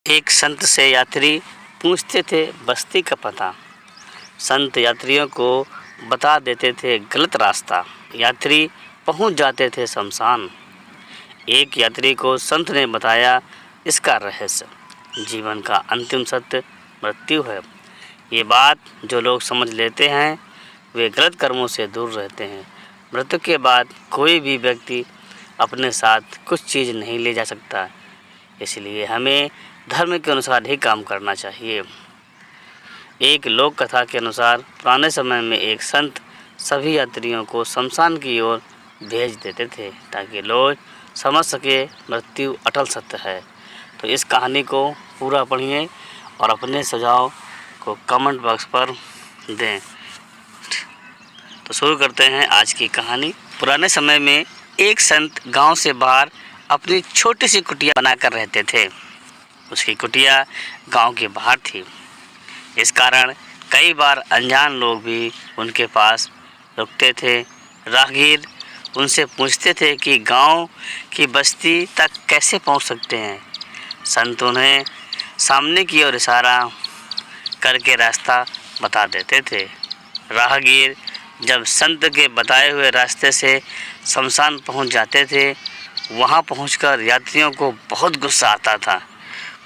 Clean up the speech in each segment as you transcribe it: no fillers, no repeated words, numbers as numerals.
एक संत से यात्री पूछते थे बस्ती का पता। संत यात्रियों को बता देते थे गलत रास्ता। यात्री पहुंच जाते थे शमशान। एक यात्री को संत ने बताया इसका रहस्य, जीवन का अंतिम सत्य मृत्यु है। ये बात जो लोग समझ लेते हैं वे गलत कर्मों से दूर रहते हैं। मृत्यु के बाद कोई भी व्यक्ति अपने साथ कुछ चीज़ नहीं ले जा सकता, इसलिए हमें धर्म के अनुसार ही काम करना चाहिए। एक लोक कथा के अनुसार पुराने समय में एक संत सभी यात्रियों को शमशान की ओर भेज देते थे ताकि लोग समझ सके मृत्यु अटल सत्य है। तो इस कहानी को पूरा पढ़िए और अपने सुझाव को कमेंट बॉक्स पर दें। तो शुरू करते हैं आज की कहानी। पुराने समय में एक संत गांव से बाहर अपनी छोटी सी कुटिया बनाकर रहते थे। उसकी कुटिया गांव के बाहर थी। इस कारण कई बार अनजान लोग भी उनके पास रुकते थे। राहगीर उनसे पूछते थे कि गांव की बस्ती तक कैसे पहुंच सकते हैं। संत उन्हें सामने की ओर इशारा करके रास्ता बता देते थे। राहगीर जब संत के बताए हुए रास्ते से शमशान पहुंच जाते थे, वहां पहुंचकर यात्रियों को बहुत गुस्सा आता था।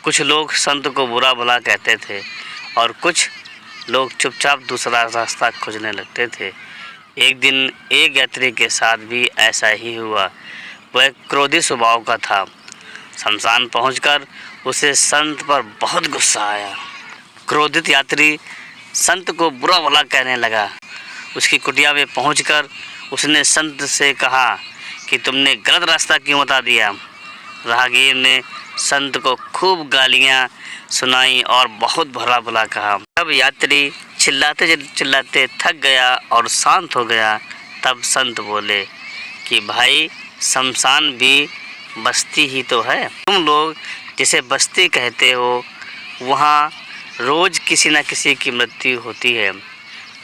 कुछ लोग संत को बुरा भला कहते थे और कुछ लोग चुपचाप दूसरा रास्ता खोजने लगते थे। एक दिन एक यात्री के साथ भी ऐसा ही हुआ। वह क्रोधी स्वभाव का था। शमशान पहुंचकर उसे संत पर बहुत गुस्सा आया। क्रोधित यात्री संत को बुरा भला कहने लगा। उसकी कुटिया में पहुंचकर उसने संत से कहा कि तुमने गलत रास्ता क्यों बता दिया। राहगीर ने संत को खूब गालियां सुनाई और बहुत भला भला कहा। तब यात्री चिल्लाते चिल्लाते थक गया और शांत हो गया। तब संत बोले कि भाई, शमशान भी बस्ती ही तो है। तुम लोग जिसे बस्ती कहते हो वहाँ रोज़ किसी न किसी की मृत्यु होती है।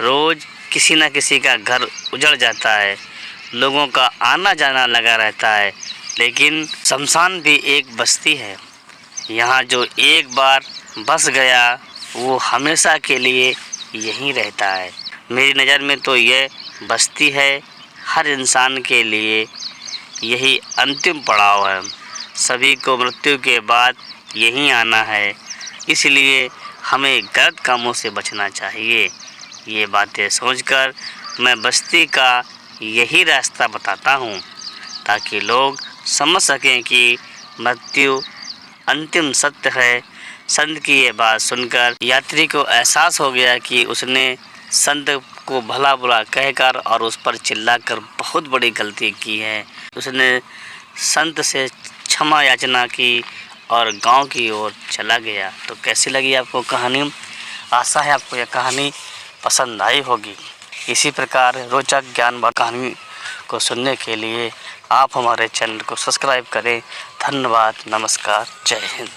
रोज़ किसी न किसी का घर उजड़ जाता है। लोगों का आना जाना लगा रहता है। लेकिन शमशान भी एक बस्ती है। यहाँ जो एक बार बस गया वो हमेशा के लिए यहीं रहता है। मेरी नज़र में तो यह बस्ती है। हर इंसान के लिए यही अंतिम पड़ाव है। सभी को मृत्यु के बाद यहीं आना है, इसलिए हमें गलत कामों से बचना चाहिए। ये बातें सोचकर मैं बस्ती का यही रास्ता बताता हूँ ताकि लोग समझ सकें कि मृत्यु अंतिम सत्य है। संत की ये बात सुनकर यात्री को एहसास हो गया कि उसने संत को भला बुरा कहकर और उस पर चिल्लाकर बहुत बड़ी गलती की है। उसने संत से क्षमा याचना की और गांव की ओर चला गया। तो कैसी लगी आपको कहानी? आशा है आपको यह कहानी पसंद आई होगी। इसी प्रकार रोचक ज्ञान व कहानी को सुनने के लिए आप हमारे चैनल को सब्सक्राइब करें। धन्यवाद। नमस्कार। जय हिंद।